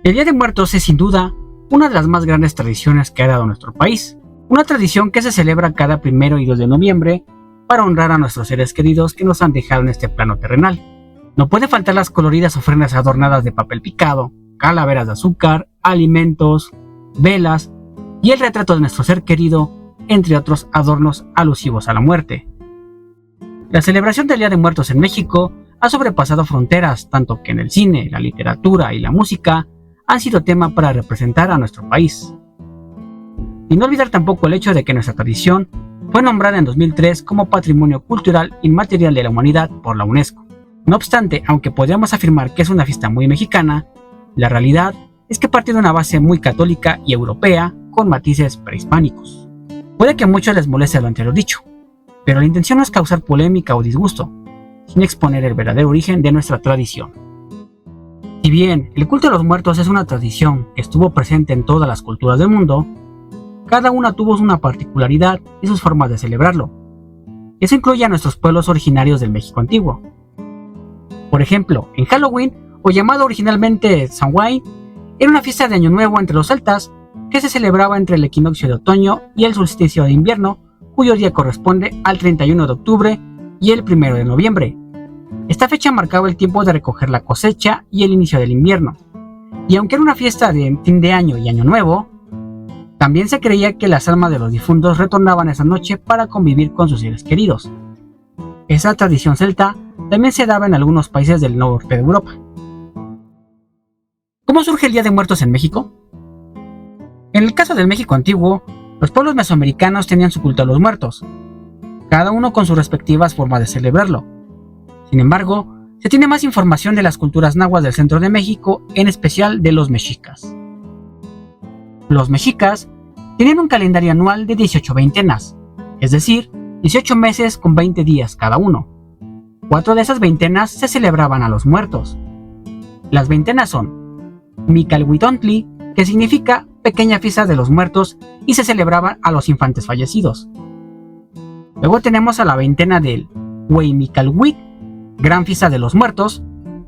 El Día de Muertos es sin duda una de las más grandes tradiciones que ha dado nuestro país. Una tradición que se celebra cada 1 y 2 de noviembre para honrar a nuestros seres queridos que nos han dejado en este plano terrenal. No pueden faltar las coloridas ofrendas adornadas de papel picado, calaveras de azúcar, alimentos, velas y el retrato de nuestro ser querido, entre otros adornos alusivos a la muerte. La celebración del Día de Muertos en México ha sobrepasado fronteras, tanto que en el cine, la literatura y la música han sido tema para representar a nuestro país. Y no olvidar tampoco el hecho de que nuestra tradición fue nombrada en 2003 como Patrimonio Cultural Inmaterial de la Humanidad por la UNESCO. No obstante, aunque podríamos afirmar que es una fiesta muy mexicana, la realidad es que parte de una base muy católica y europea con matices prehispánicos. Puede que a muchos les moleste lo anterior dicho, pero la intención no es causar polémica o disgusto, sino exponer el verdadero origen de nuestra tradición. Si bien el culto a los muertos es una tradición que estuvo presente en todas las culturas del mundo, cada una tuvo una particularidad y sus formas de celebrarlo. Eso incluye a nuestros pueblos originarios del México antiguo. Por ejemplo, en Halloween, o llamado originalmente Samhain, era una fiesta de Año Nuevo entre los celtas que se celebraba entre el equinoccio de otoño y el solsticio de invierno, cuyo día corresponde al 31 de octubre y el 1 de noviembre. Esta fecha marcaba el tiempo de recoger la cosecha y el inicio del invierno. Y aunque era una fiesta de fin de año y Año Nuevo, también se creía que las almas de los difuntos retornaban esa noche para convivir con sus seres queridos. Esa tradición celta también se daba en algunos países del norte de Europa. ¿Cómo surge el Día de Muertos en México? En el caso del México antiguo, los pueblos mesoamericanos tenían su culto a los muertos, cada uno con sus respectivas formas de celebrarlo. Sin embargo, se tiene más información de las culturas nahuas del centro de México, en especial de los mexicas. Los mexicas tenían un calendario anual de 18 veintenas, es decir, 18 meses con 20 días cada uno. 4 de esas veintenas se celebraban a los muertos. Las veintenas son Micalhuitontli, que significa pequeña fiesta de los muertos y se celebraban a los infantes fallecidos. Luego tenemos a la veintena del Hueymicalhuit, gran fiesta de los muertos,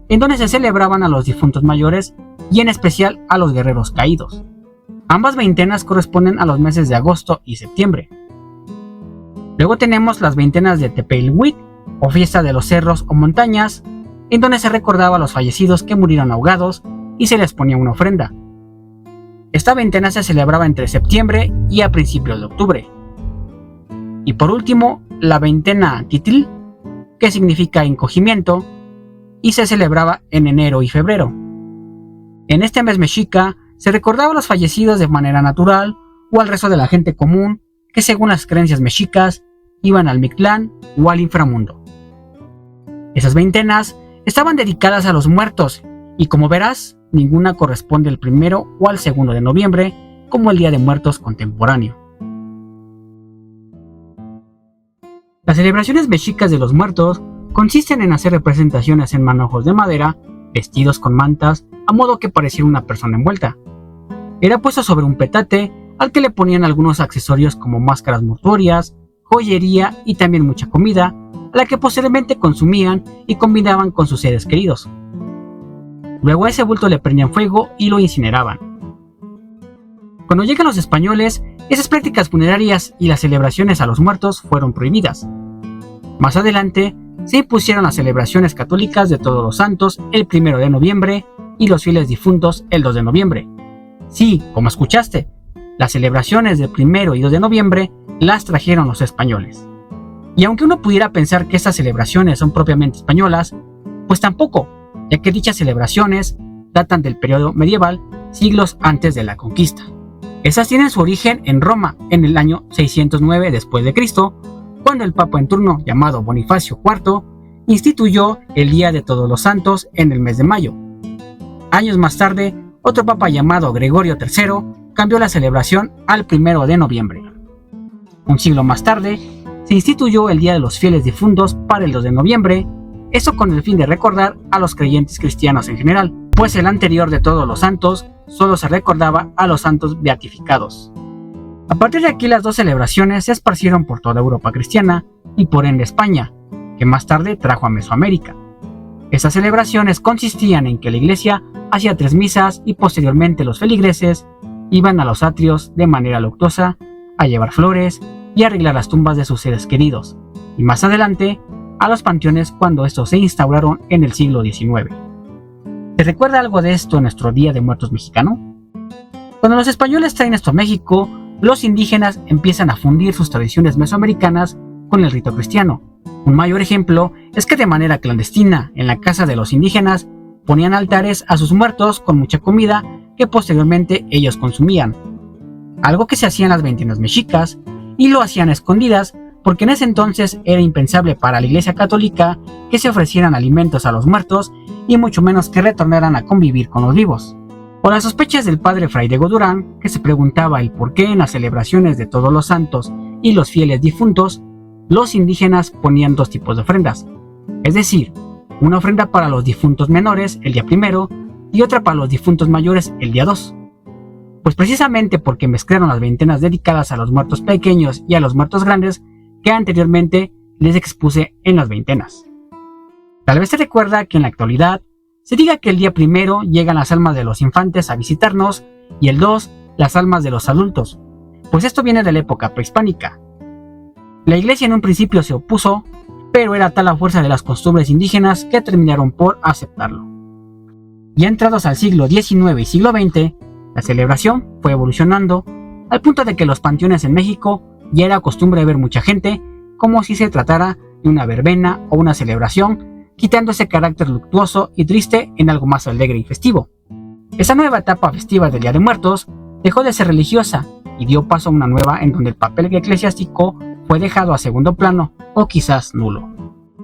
en donde se celebraban a los difuntos mayores y en especial a los guerreros caídos. Ambas veintenas corresponden a los meses de agosto y septiembre. Luego tenemos las veintenas de Tepelhuit, o fiesta de los cerros o montañas, en donde se recordaba a los fallecidos que murieron ahogados y se les ponía una ofrenda. Esta veintena se celebraba entre septiembre y a principios de octubre. Y por último, la veintena Titl, que significa encogimiento, y se celebraba en enero y febrero. En este mes mexica se recordaba a los fallecidos de manera natural o al resto de la gente común que, según las creencias mexicas, iban al Mictlán o al inframundo. Esas veintenas estaban dedicadas a los muertos y, como verás, ninguna corresponde al 1 o al 2 de noviembre como el Día de Muertos contemporáneo. Las celebraciones mexicas de los muertos consisten en hacer representaciones en manojos de madera, vestidos con mantas, a modo que pareciera una persona envuelta. Era puesto sobre un petate al que le ponían algunos accesorios como máscaras mortuorias, joyería y también mucha comida, a la que posteriormente consumían y combinaban con sus seres queridos. Luego a ese bulto le prendían fuego y lo incineraban. Cuando llegan los españoles, esas prácticas funerarias y las celebraciones a los muertos fueron prohibidas. Más adelante, se impusieron las celebraciones católicas de Todos los Santos el 1 de noviembre y los fieles difuntos el 2 de noviembre. Sí, como escuchaste, las celebraciones del 1 y 2 de noviembre las trajeron los españoles. Y aunque uno pudiera pensar que estas celebraciones son propiamente españolas, pues tampoco, ya que dichas celebraciones datan del periodo medieval, siglos antes de la conquista. Esas tienen su origen en Roma en el año 609 después de Cristo, cuando el papa en turno, llamado Bonifacio IV, instituyó el Día de Todos los Santos en el mes de mayo. Años más tarde, otro papa llamado Gregorio III cambió la celebración al 1 de noviembre. Un siglo más tarde, se instituyó el Día de los Fieles Difuntos para el 2 de noviembre, eso con el fin de recordar a los creyentes cristianos en general, pues el anterior de Todos los Santos solo se recordaba a los santos beatificados. A partir de aquí, las dos celebraciones se esparcieron por toda Europa cristiana y por ende España, que más tarde trajo a Mesoamérica. Estas celebraciones consistían en que la iglesia hacía 3 misas y posteriormente los feligreses iban a los atrios de manera luctuosa a llevar flores y arreglar las tumbas de sus seres queridos, y más adelante a los panteones cuando estos se instauraron en el siglo XIX. ¿Te recuerda algo de esto en nuestro Día de Muertos mexicano? Cuando los españoles traen esto a México, los indígenas empiezan a fundir sus tradiciones mesoamericanas con el rito cristiano. Un mayor ejemplo es que de manera clandestina, en la casa de los indígenas, ponían altares a sus muertos con mucha comida que posteriormente ellos consumían. Algo que se hacía en las veintenas mexicas, y lo hacían a escondidas porque en ese entonces era impensable para la Iglesia Católica que se ofrecieran alimentos a los muertos y mucho menos que retornaran a convivir con los vivos. Por las sospechas del padre Fray Diego Durán, que se preguntaba el por qué en las celebraciones de Todos los Santos y los fieles difuntos, los indígenas ponían 2 tipos de ofrendas, es decir, una ofrenda para los difuntos menores el día 1 y otra para los difuntos mayores el día 2. Pues precisamente porque mezclaron las veintenas dedicadas a los muertos pequeños y a los muertos grandes que anteriormente les expuse en las veintenas. Tal vez se recuerda que en la actualidad se diga que el día 1 llegan las almas de los infantes a visitarnos y el 2 las almas de los adultos, pues esto viene de la época prehispánica. La iglesia en un principio se opuso, pero era tal la fuerza de las costumbres indígenas que terminaron por aceptarlo. Ya entrados al siglo XIX y siglo XX, la celebración fue evolucionando al punto de que los panteones en México ya era costumbre ver mucha gente, como si se tratara de una verbena o una celebración, quitando ese carácter luctuoso y triste en algo más alegre y festivo. Esa nueva etapa festiva del Día de Muertos dejó de ser religiosa y dio paso a una nueva en donde el papel eclesiástico fue dejado a segundo plano o quizás nulo.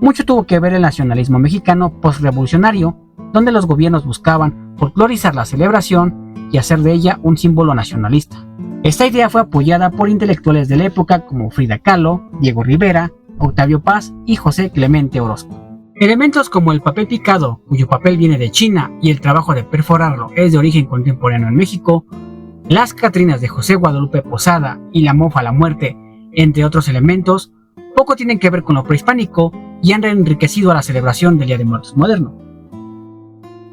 Mucho tuvo que ver el nacionalismo mexicano postrevolucionario, donde los gobiernos buscaban folclorizar la celebración y hacer de ella un símbolo nacionalista. Esta idea fue apoyada por intelectuales de la época como Frida Kahlo, Diego Rivera, Octavio Paz y José Clemente Orozco. Elementos como el papel picado, cuyo papel viene de China y el trabajo de perforarlo es de origen contemporáneo en México, las Catrinas de José Guadalupe Posada y la mofa a la muerte, entre otros elementos, poco tienen que ver con lo prehispánico y han enriquecido a la celebración del Día de Muertos moderno.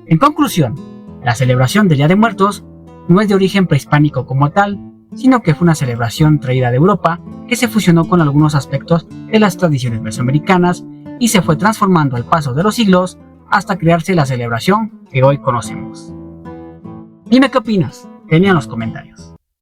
En conclusión, la celebración del Día de Muertos no es de origen prehispánico como tal, sino que fue una celebración traída de Europa que se fusionó con algunos aspectos de las tradiciones mesoamericanas y se fue transformando al paso de los siglos hasta crearse la celebración que hoy conocemos. Dime qué opinas, tenía en los comentarios.